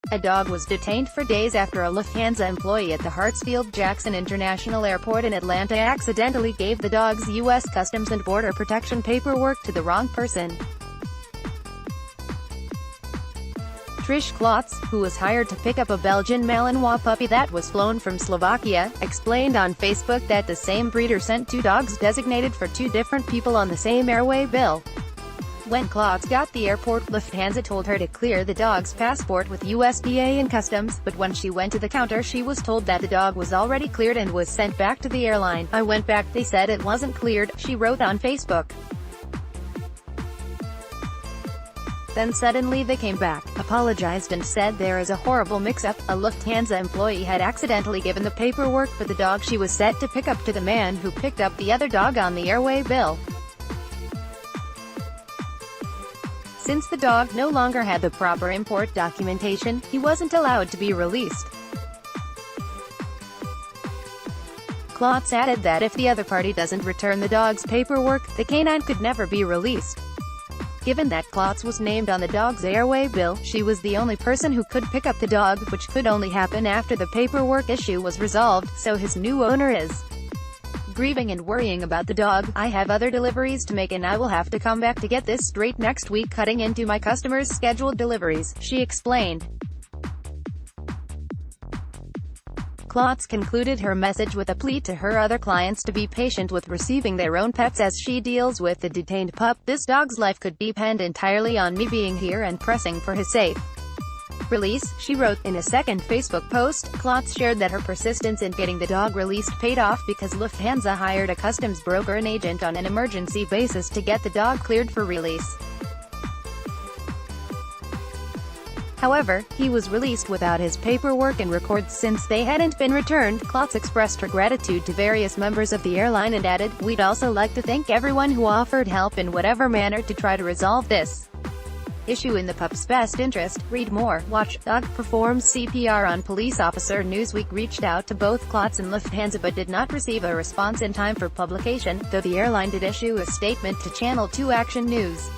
A dog was detained for days after a Lufthansa employee at the Hartsfield-Jackson International Airport in Atlanta accidentally gave the dog's U.S. Customs and Border Protection paperwork to the wrong person. Trish Klotz, who was hired to pick up a Belgian Malinois puppy that was flown from Slovakia, explained on Facebook that the same breeder sent two dogs designated for two different people on the same airway bill. When Klotz got the airport, Lufthansa told her to clear the dog's passport with USDA and Customs, but when she went to the counter she was told that the dog was already cleared and was sent back to the airline. "I went back, they said it wasn't cleared," she wrote on Facebook. Then suddenly they came back, apologized and said there is a horrible mix-up. A Lufthansa employee had accidentally given the paperwork for the dog she was set to pick up to the man who picked up the other dog on the airway bill. Since the dog no longer had the proper import documentation, he wasn't allowed to be released. Klotz added that if the other party doesn't return the dog's paperwork, the canine could never be released. Given that Klotz was named on the dog's airway bill, she was the only person who could pick up the dog, which could only happen after the paperwork issue was resolved, so his new owner is grieving and worrying about the dog. "I have other deliveries to make and I will have to come back to get this straight next week, cutting into my customers' scheduled deliveries," she explained. Klotz concluded her message with a plea to her other clients to be patient with receiving their own pets as she deals with the detained pup. "This dog's life could depend entirely on me being here and pressing for his safe release," she wrote. In a second Facebook post, Klotz shared that her persistence in getting the dog released paid off because Lufthansa hired a customs broker and agent on an emergency basis to get the dog cleared for release. However, he was released without his paperwork and records since they hadn't been returned. Klotz expressed her gratitude to various members of the airline and added, "We'd also like to thank everyone who offered help in whatever manner to try to resolve this issue in the pup's best interest." Read more. Watch. Dog performs CPR on police officer. Newsweek reached out to both Klotz and Lufthansa but did not receive a response in time for publication, though the airline did issue a statement to Channel 2 Action News.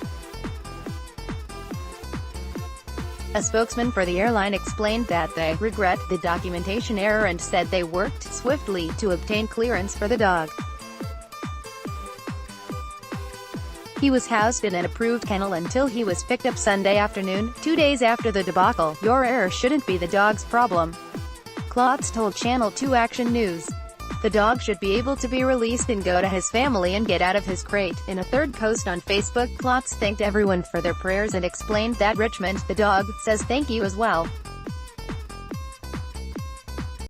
A spokesman for the airline explained that they regret the documentation error and said they worked swiftly to obtain clearance for the dog. He was housed in an approved kennel until he was picked up Sunday afternoon, 2 days after the debacle. "Your error shouldn't be the dog's problem," Klotz told Channel 2 Action News. "The dog should be able to be released and go to his family and get out of his crate." In a third post on Facebook, Klotz thanked everyone for their prayers and explained that Richmond, the dog, says thank you as well.